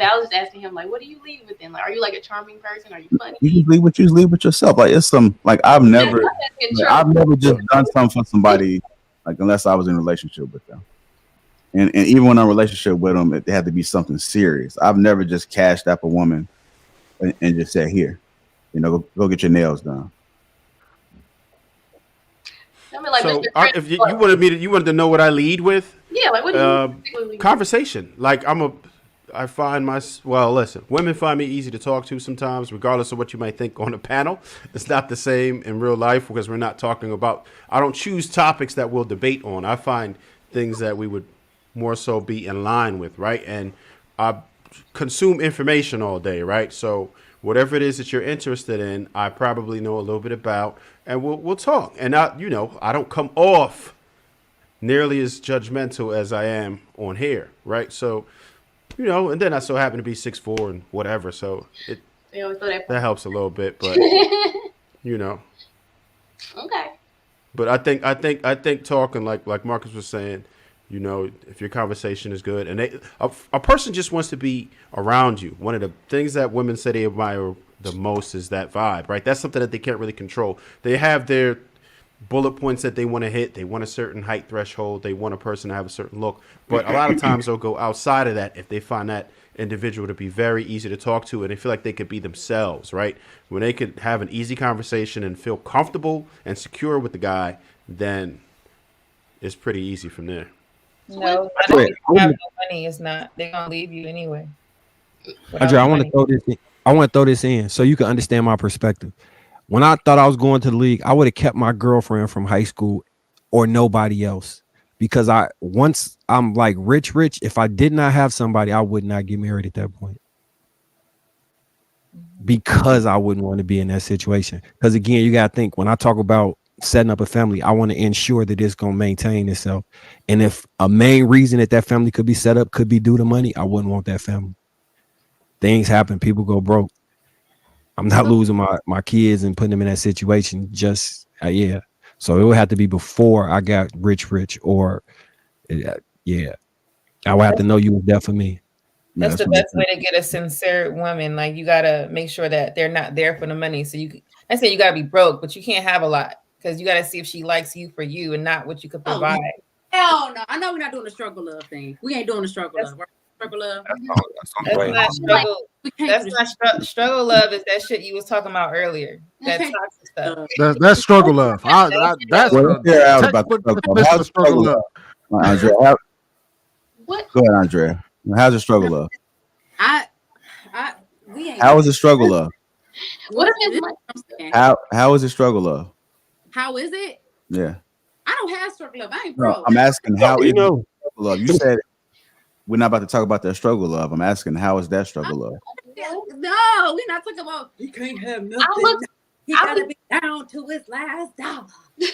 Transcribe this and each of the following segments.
that. I was just asking him, like, what do you lead with then? Like, are you like a charming person? Are you funny? You just leave what you leave with yourself. Like it's some like I've never just done something for somebody like unless I was in a relationship with them. And even when I'm in a relationship with them, it had to be something serious. I've never just cashed up a woman and just said, "Here, go get your nails done." I mean, like, So if you wanted to know what I lead with, yeah, like what do you lead conversation. Like I find listen, women find me easy to talk to sometimes, regardless of what you might think on a panel. It's not the same in real life because we're not talking about. I don't choose topics that we'll debate on. I find things that we would more so be in line with, right? And I consume information all day, right? So whatever it is that you're interested in, I probably know a little bit about, and we'll talk. And I don't come off nearly as judgmental as I am on here, right? So, and then I so happen to be 6'4" and whatever, so that helps a little bit, but Okay. But I think talking like Marcus was saying, if your conversation is good and a person just wants to be around you. One of the things that women say they admire the most is that vibe, right? That's something that they can't really control. They have their bullet points that they want to hit. They want a certain height threshold. They want a person to have a certain look. But a lot of times they'll go outside of that if they find that individual to be very easy to talk to and they feel like they could be themselves, right? When they could have an easy conversation and feel comfortable and secure with the guy, then it's pretty easy from there. No, I don't have no money. It's not. They're gonna leave you anyway. Aundrea, I want to throw this in. I want to throw this in so you can understand my perspective. When I thought I was going to the league, I would have kept my girlfriend from high school or nobody else. Because once I'm like rich, if I did not have somebody, I would not get married at that point. Because I wouldn't want to be in that situation. Because again, you got to think when I talk about setting up a family, I want to ensure that it's going to maintain itself. And if a main reason that family could be set up could be due to money, I wouldn't want that family. Things happen. People go broke. I'm not losing my kids and putting them in that situation. Just, yeah. So it would have to be before I got rich or, yeah. I would have to know you were there for me. That's the best way to get a sincere woman. Like you got to make sure that they're not there for the money. So I say you got to be broke, but you can't have a lot. Because you got to see if she likes you for you and not what you could provide. Hell no. I know we're not doing the struggle love thing. We ain't doing the struggle love. Struggle love. That's not struggle. That's not struggle love is that shit you was talking about earlier. That toxic stuff. That's struggle love. That's the struggle love. Aundrea, what? Go ahead, Aundrea. How's the struggle love? We ain't. How is it struggle love? What is it? How is it struggle love? How is it? Yeah. I don't have struggle love. I ain't broke. No, I'm asking how is struggle love. You said we're not about to talk about that struggle love. I'm asking how is that struggle love? No, we're not talking about he can't have nothing. He gotta be down to his last dollar.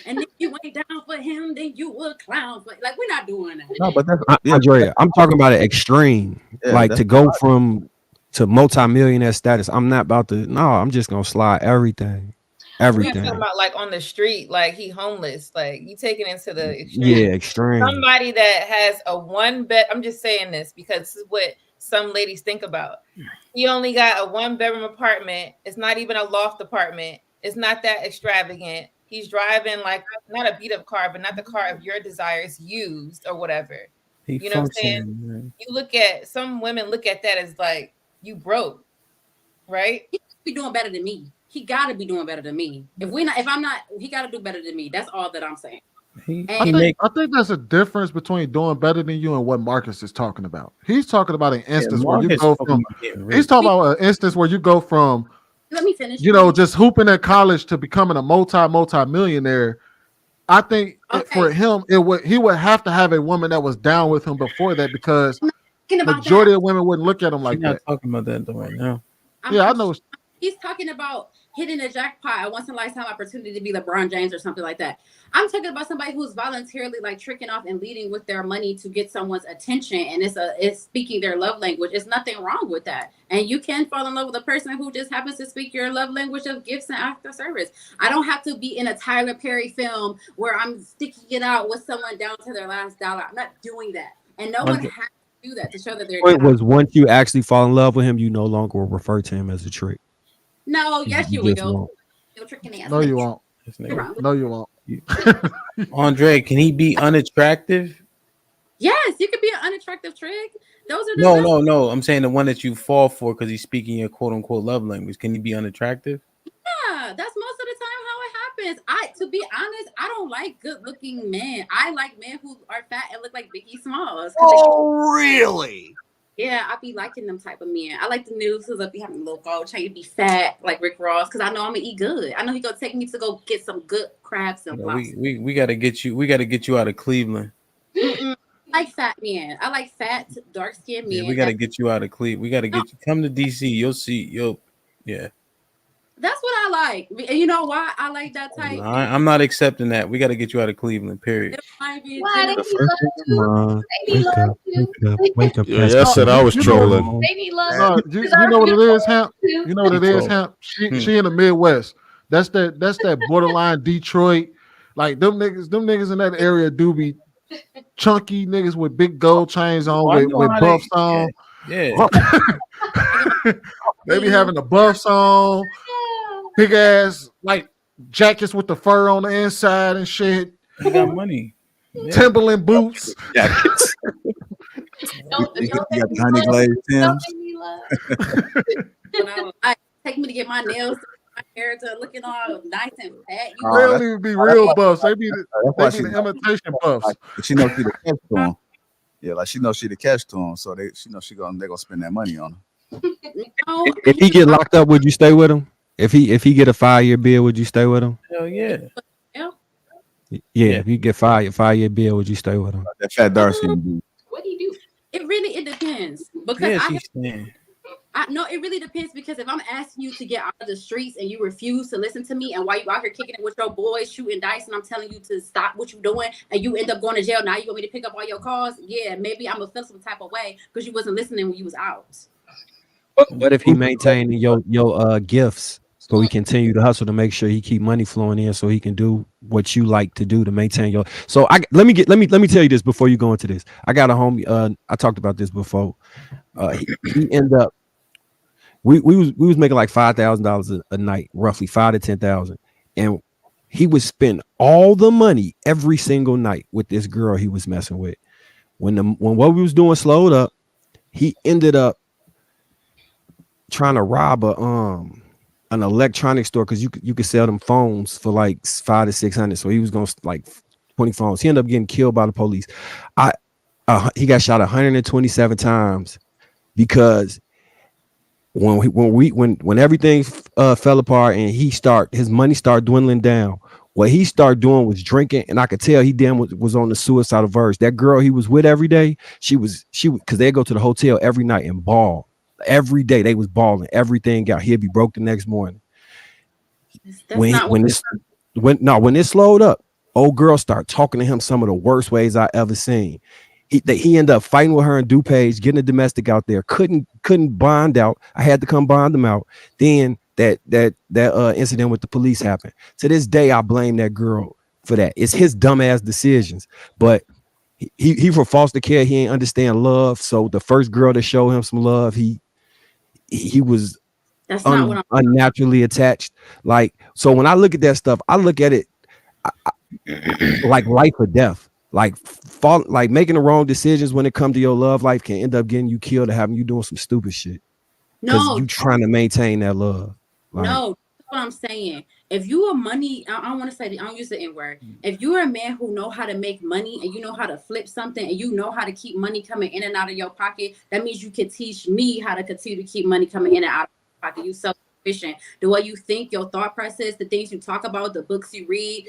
And if you ain't down for him, then you a clown. Like we're not doing that. No, but that's Aundrea, I'm talking about an extreme. Yeah, like to go to multi-millionaire status. I'm not about to. No, I'm just gonna slide everything. We're talking about like on the street, like he homeless. Like you taking into the extreme. Yeah, extreme. Somebody that has a one bed. I'm just saying this because this is what some ladies think about. He only got a 1-bedroom apartment. It's not even a loft apartment. It's not that extravagant. He's driving like not a beat up car, but not the car of your desires used or whatever. You know what I'm saying? Man. You look at some women look at that as like you broke, right? He be doing better than me. He got to be doing better than me. If I'm not, he got to do better than me. That's all that I'm saying. I think there's a difference between doing better than you and what Marcus is talking about. He's talking about an instance where you go from. He's talking about an instance where you go from. Let me finish. Just hooping at college to becoming a multi-millionaire. I think for him, he would have to have a woman that was down with him before that because majority of women wouldn't look at him like that. Talking about that right now. I know. He's talking about hitting a jackpot, a once in a lifetime opportunity to be LeBron James or something like that. I'm talking about somebody who's voluntarily like tricking off and leading with their money to get someone's attention, and it's speaking their love language. There's nothing wrong with that, and you can fall in love with a person who just happens to speak your love language of gifts and acts of service. I don't have to be in a Tyler Perry film where I'm sticking it out with someone down to their last dollar. I'm not doing that, and no one has to do that to show that they're It was once you actually fall in love with him, you no longer will refer to him as a trick. No, yes, you just will. won't. You're tricking ass. No, you won't. This nigga. No, you won't. Andre, can he be unattractive? Yes, you could be an unattractive trick. Those are the No. I'm saying the one that you fall for because he's speaking your quote unquote love language. Can he be unattractive? Yeah, that's most of the time how it happens. To be honest, I don't like good looking men. I like men who are fat and look like Biggie Smalls. Really? Yeah, I be liking them type of men. I like the news who's up be having a little gold chain, be fat like Rick Ross, because I know I'm gonna eat good. I know he gonna take me to go get some good crabs and lobster. We gotta get you. We gotta get you out of Cleveland. I like fat men. I like fat, dark skinned men. Yeah, we gotta get you out of Cleveland. We gotta get you. Come to DC. You'll see. Yeah. That's what I like. And you know why I like that type? I'm not accepting that. We got to get you out of Cleveland. Period. Why they need love too? Wake up. Yeah, I said I was trolling. They need love. No, you know what it is, Hamp? You know what it is, Hamp? She in the Midwest. That's that borderline Detroit. Like them niggas in that area do be chunky niggas with big gold chains on with buffs on. Yeah. They be having the buffs on, big ass like jackets with the fur on the inside and shit. You got money. Yeah. Timberland boots. Jackets. Don't You got the honey glazed Timbs. Take me to get my nails, my hair to looking all nice and fat. They don't even be real buffs. They be the imitation buffs. But she knows she the catch to him. Yeah, like she knows she the catch to him, so she knows they're gonna spend that money on her. If he get locked up, would you stay with him? If he get a 5-year bill, would you stay with him? Hell yeah. Yeah. If you get 5-year bill, would you stay with him? That fat Darcy dude. What do you do? It depends because it really depends because if I'm asking you to get out of the streets and you refuse to listen to me, and while you out here kicking it with your boys shooting dice, and I'm telling you to stop what you're doing, and you end up going to jail, now you want me to pick up all your calls? Yeah, maybe I'm gonna feel some type of way because you wasn't listening when you was out. What if he maintained your gifts, so he continue to hustle to make sure he keep money flowing in, so he can do what you like to do to maintain your. So let me tell you this before you go into this. I got a homie. I talked about this before. He ended up. We was making like $5,000 a night, roughly $5,000 to $10,000, and he would spend all the money every single night with this girl he was messing with. When what we was doing slowed up, he ended up trying to rob an electronic store because you could sell them phones for like $500 to $600. So he was going like 20 phones. He ended up getting killed by the police. He got shot 127 times because when everything fell apart and his money started dwindling down, what he started doing was drinking, and I could tell he was on the suicidal verge. That girl he was with every day, she because they go to the hotel every night and ball. Every day they was balling. Everything he'd be broke the next morning. When it slowed up, old girl started talking to him some of the worst ways I ever seen. He ended up fighting with her in DuPage, getting a domestic out there. Couldn't bond out. I had to come bond him out. Then that incident with the police happened. To this day, I blame that girl for that. It's his dumbass decisions. But he for foster care, he ain't understand love. So the first girl to show him some love, he was unnaturally attached. Like, so when I look at that stuff, I look at it like life or death. Like making the wrong decisions when it comes to your love life can end up getting you killed or having you doing some stupid shit. Because you trying to maintain that love. Like, no, that's what I'm saying. If you are money, I don't want to say, I don't use the N-word. If you're a man who know how to make money and you know how to flip something and you know how to keep money coming in and out of your pocket, that means you can teach me how to continue to keep money coming in and out of your pocket. You self-sufficient. The way you think, your thought process, the things you talk about, the books you read,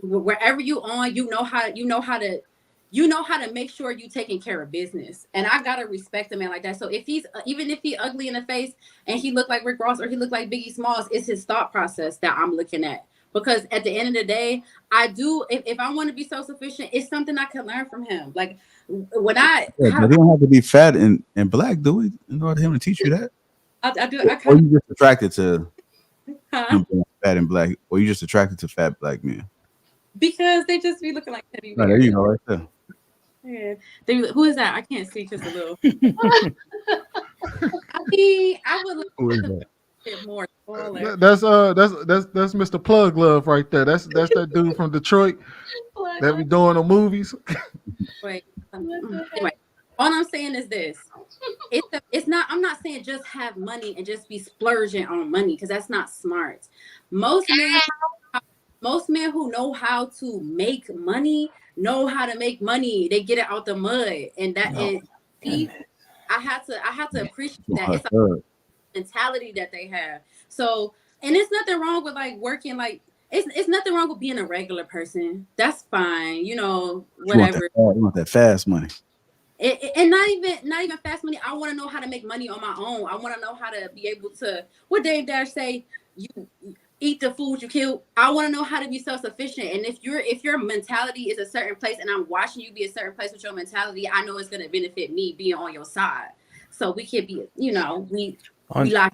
wherever you on, you know how to make sure you taking care of business. And I gotta respect a man like that. So if even if he ugly in the face and he look like Rick Ross or he look like Biggie Smalls, it's his thought process that I'm looking at. Because at the end of the day, if I want to be self-sufficient, it's something I can learn from him. Like when you don't have to be fat and black, do we? In order for him to teach you that? I do. Or you just attracted to him being fat and black, or you just attracted to fat black men? Because they just be looking like teddy bears. There you go, right there. Yeah. Who is that? I can't see because a little. I mean, I would like to get more smaller. That's Mr. Plug Love right there. That's that dude from Detroit that be doing the movies. Wait. Anyway, all I'm saying is this. It's not. I'm not saying just have money and just be splurging on money because that's not smart. Most men who know how to make money know how to make money. They get it out the mud, and that is. I have to appreciate that. It's a mentality that they have. So, and it's nothing wrong with like working like. It's nothing wrong with being a regular person. That's fine. You know, whatever. You want that fast money. And not even fast money. I want to know how to make money on my own. I want to know how to be able to. What Dave Dash say? You eat the food you kill. I want to know how to be self-sufficient. And if your mentality is a certain place, and I'm watching you be a certain place with your mentality, I know it's going to benefit me being on your side. So we can be, we lock